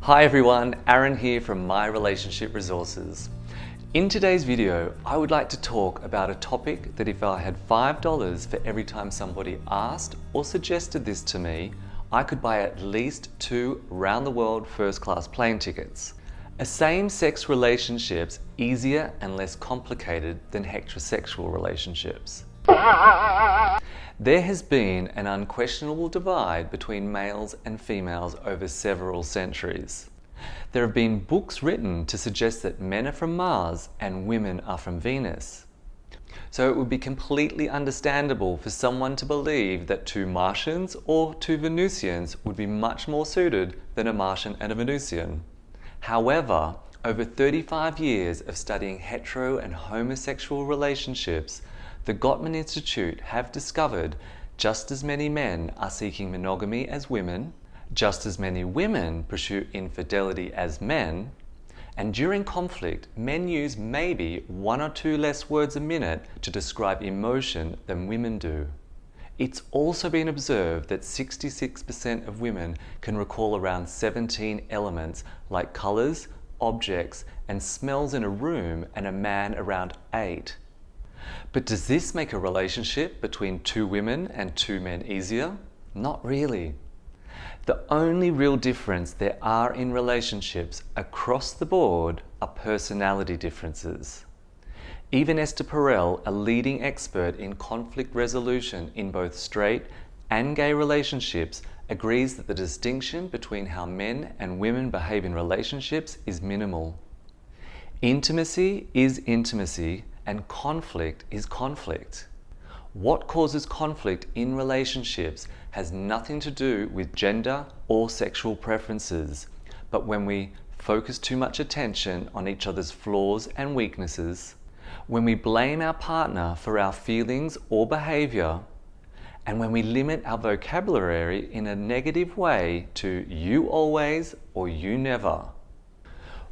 Hi everyone, Aaron here from My Relationship Resources. In today's video, I would like to talk about a topic that if I had $5 for every time somebody asked or suggested this to me, I could buy at least 2 round-the-world first-class plane tickets. Are same-sex relationships easier and less complicated than heterosexual relationships? There has been an unquestionable divide between males and females over several centuries. There have been books written to suggest that men are from Mars and women are from Venus. So it would be completely understandable for someone to believe that 2 Martians or 2 Venusians would be much more suited than a Martian and a Venusian. However, over 35 years of studying hetero and homosexual relationships, the Gottman Institute have discovered just as many men are seeking monogamy as women, just as many women pursue infidelity as men, and during conflict, men use maybe 1 or 2 less words a minute to describe emotion than women do. It's also been observed that 66% of women can recall around 17 elements like colors, objects, and smells in a room, and a man around 8. But does this make a relationship between 2 women and 2 men easier? Not really. The only real difference there are in relationships across the board are personality differences. Even Esther Perel, a leading expert in conflict resolution in both straight and gay relationships, agrees that the distinction between how men and women behave in relationships is minimal. Intimacy is intimacy, and conflict is conflict. What causes conflict in relationships has nothing to do with gender or sexual preferences, but when we focus too much attention on each other's flaws and weaknesses, when we blame our partner for our feelings or behavior, and when we limit our vocabulary in a negative way to "you always" or "you never."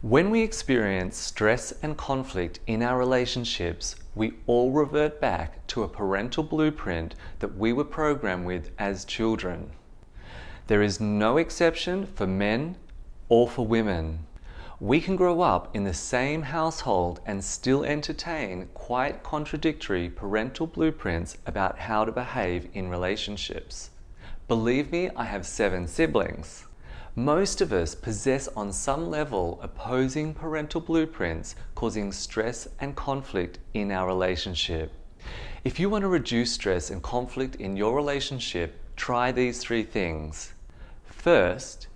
When we experience stress and conflict in our relationships, we all revert back to a parental blueprint that we were programmed with as children. There is no exception for men or for women. We can grow up in the same household and still entertain quite contradictory parental blueprints about how to behave in relationships. Believe me, I have 7 siblings. Most of us possess on some level opposing parental blueprints causing stress and conflict in our relationship. If you want to reduce stress and conflict in your relationship, try these 3 things. First,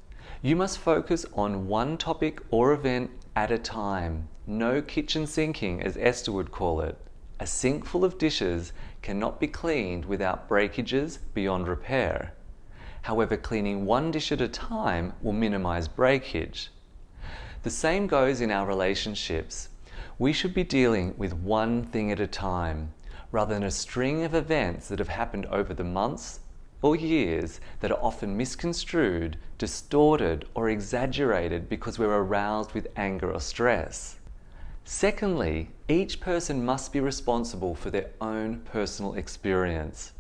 you must focus on one topic or event at a time. No kitchen sinking, as Esther would call it. A sink full of dishes cannot be cleaned without breakages beyond repair. However, cleaning one dish at a time will minimize breakage. The same goes in our relationships. We should be dealing with one thing at a time, rather than a string of events that have happened over the months or years that are often misconstrued, distorted, or exaggerated because we're aroused with anger or stress. Secondly, each person must be responsible for their own personal experience.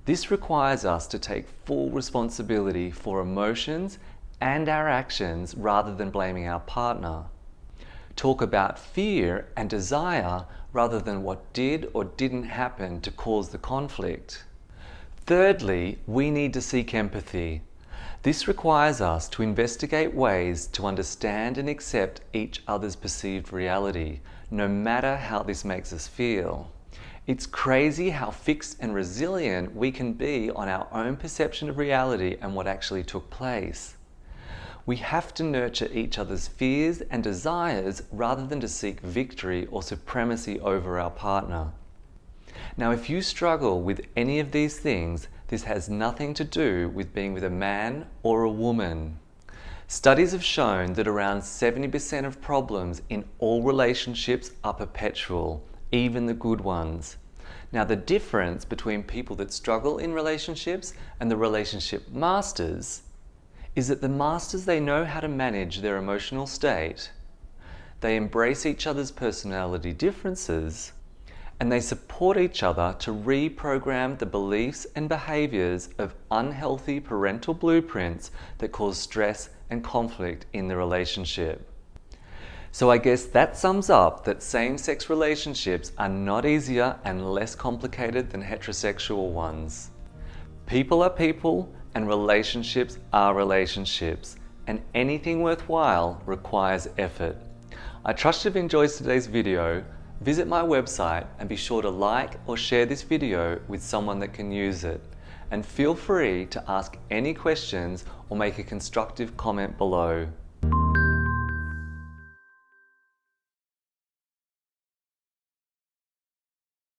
This requires us to take full responsibility for emotions and our actions rather than blaming our partner. Talk about fear and desire rather than what did or didn't happen to cause the conflict. Thirdly, we need to seek empathy. This requires us to investigate ways to understand and accept each other's perceived reality, no matter how this makes us feel. It's crazy how fixed and resilient we can be on our own perception of reality and what actually took place. We have to nurture each other's fears and desires rather than to seek victory or supremacy over our partner. Now, if you struggle with any of these things, this has nothing to do with being with a man or a woman. Studies have shown that around 70% of problems in all relationships are perpetual, even the good ones. Now, the difference between people that struggle in relationships and the relationship masters is that the masters, they know how to manage their emotional state, they embrace each other's personality differences, and they support each other to reprogram the beliefs and behaviors of unhealthy parental blueprints that cause stress and conflict in the relationship. So I guess that sums up that same-sex relationships are not easier and less complicated than heterosexual ones. People are people and relationships are relationships, and anything worthwhile requires effort. I trust you've enjoyed today's video. Visit my website and be sure to like or share this video with someone that can use it. And feel free to ask any questions or make a constructive comment below.